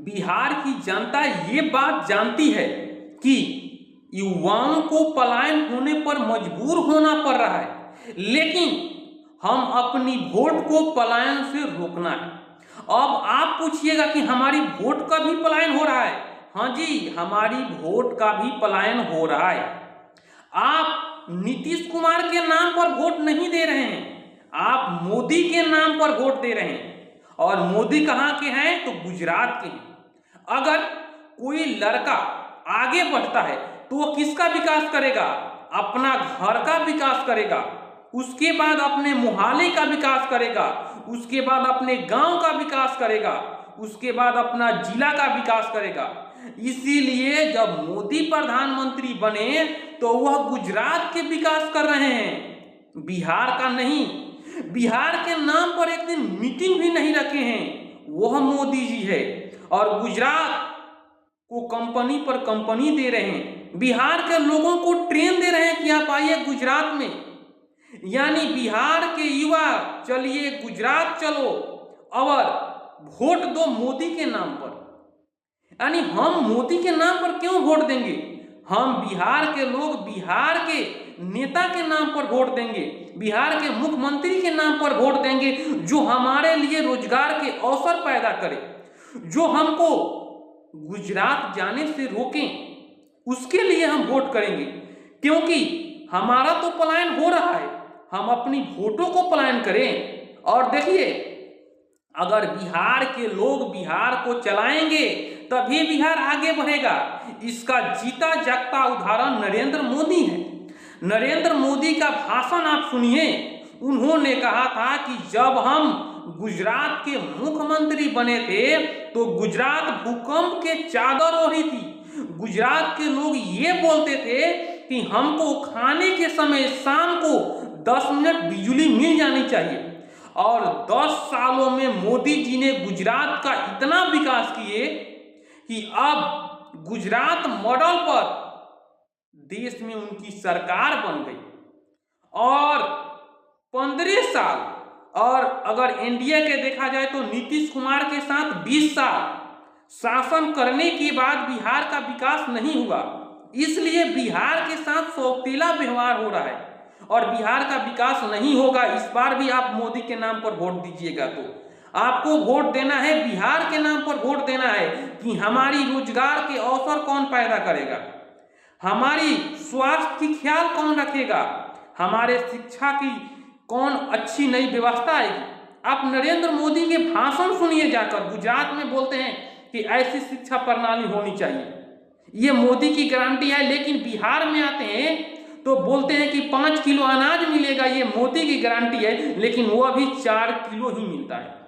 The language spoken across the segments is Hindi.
बिहार की जनता ये बात जानती है कि युवाओं को पलायन होने पर मजबूर होना पड़ रहा है, लेकिन हम अपनी वोट को पलायन से रोकना है। अब आप पूछिएगा कि हमारी वोट का भी पलायन हो रहा है। हाँ जी, हमारी वोट का भी पलायन हो रहा है। आप नीतीश कुमार के नाम पर वोट नहीं दे रहे हैं, आप मोदी के नाम पर वोट दे रहे हैं। और मोदी कहाँ के हैं? तो गुजरात के हैं। अगर कोई लड़का आगे बढ़ता है तो वो किसका विकास करेगा? अपना घर का विकास करेगा, उसके बाद अपने मोहल्ले का विकास करेगा, उसके बाद अपने गांव का विकास करेगा, उसके बाद अपना जिला का विकास करेगा। इसीलिए जब मोदी प्रधानमंत्री बने तो वह गुजरात के विकास कर रहे हैं, बिहार का नहीं। बिहार के नाम पर एक दिन मीटिंग भी नहीं रखे हैं, वह मोदी जी है। और गुजरात को कंपनी पर कंपनी दे रहे हैं, बिहार के लोगों को ट्रेन दे रहे हैं कि आप आइए गुजरात में। यानी बिहार के युवा चलिए गुजरात चलो और वोट दो मोदी के नाम पर। यानी हम मोदी के नाम पर क्यों वोट देंगे? हम बिहार के लोग बिहार के नेता के नाम पर वोट देंगे, बिहार के मुख्यमंत्री के नाम पर वोट देंगे, जो हमारे लिए रोजगार के अवसर पैदा करे, जो हमको गुजरात जाने से रोकें। उसके लिए हम वोट करेंगे, क्योंकि हमारा तो पलायन हो रहा है, हम अपनी वोटों को पलायन करें। और देखिए, अगर बिहार के लोग बिहार को चलाएंगे तभी बिहार आगे बढ़ेगा। इसका जीता जागता उदाहरण नरेंद्र मोदी है। नरेंद्र मोदी का भाषण आप सुनिए। उन्होंने कहा था कि जब हम गुजरात के मुख्यमंत्री बने थे तो गुजरात भूकंप के चादर ओढ़ी थी। गुजरात के लोग ये बोलते थे कि हमको खाने के समय शाम को 10 मिनट बिजली मिल जानी चाहिए। और 10 सालों में मोदी जी ने गुजरात का इतना विकास किए कि अब गुजरात मॉडल पर देश में उनकी सरकार बन गई। और 15 साल, और अगर एनडीए के देखा जाए तो नीतीश कुमार के साथ 20 साल शासन करने के बाद बिहार का विकास नहीं हुआ। इसलिए बिहार के साथ सौतेला व्यवहार हो रहा है और बिहार का विकास नहीं होगा। इस बार भी आप मोदी के नाम पर वोट दीजिएगा तो आपको वोट देना है, बिहार के नाम पर वोट देना है कि हमारी रोजगार के अवसर कौन पैदा करेगा, हमारी स्वास्थ्य की ख्याल कौन रखेगा, हमारे शिक्षा की कौन अच्छी नई व्यवस्था आएगी। आप नरेंद्र मोदी के भाषण सुनिए जाकर, गुजरात में बोलते हैं कि ऐसी शिक्षा प्रणाली होनी चाहिए, ये मोदी की गारंटी है। लेकिन बिहार में आते हैं तो बोलते हैं कि 5 किलो अनाज मिलेगा, ये मोदी की गारंटी है, लेकिन वो अभी 4 किलो ही मिलता है।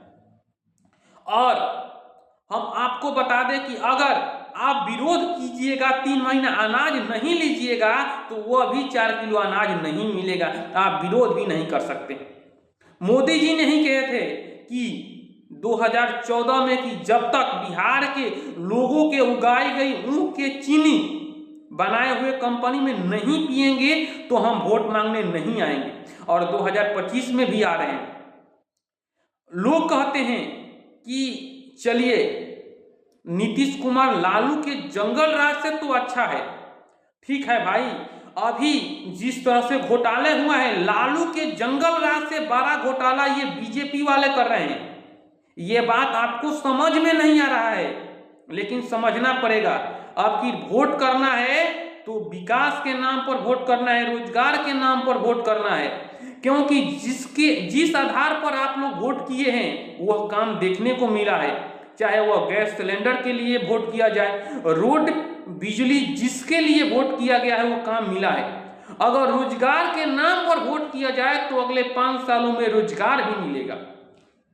और हम आपको बता दें कि अगर आप विरोध कीजिएगा, 3 महीना अनाज नहीं लीजिएगा तो वो अभी 4 किलो अनाज नहीं मिलेगा, आप विरोध भी नहीं कर सकते। मोदी जी नहीं कहे थे कि 2014 में कि जब तक बिहार के लोगों के उगाई गई ऊख के चीनी बनाए हुए कंपनी में नहीं पिएंगे तो हम वोट मांगने नहीं आएंगे। और 2025 में भी आ रहे हैं। लोग कहते हैं कि चलिए नीतीश कुमार लालू के जंगल राज से तो अच्छा है। ठीक है भाई, अभी जिस तरह से घोटाले हुआ है, लालू के जंगल राज से बड़ा घोटाला ये बीजेपी वाले कर रहे हैं। ये बात आपको समझ में नहीं आ रहा है, लेकिन समझना पड़ेगा। अब की वोट करना है तो विकास के नाम पर वोट करना है, रोजगार के नाम पर वोट करना है, क्योंकि जिस आधार पर आप लोग वोट किए हैं वह काम देखने को मिला है। चाहे वह गैस सिलेंडर के लिए वोट किया जाए, रोड बिजली जिसके लिए वोट किया गया है वो काम मिला है। अगर रोजगार के नाम पर वोट किया जाए तो अगले 5 सालों में रोजगार भी मिलेगा।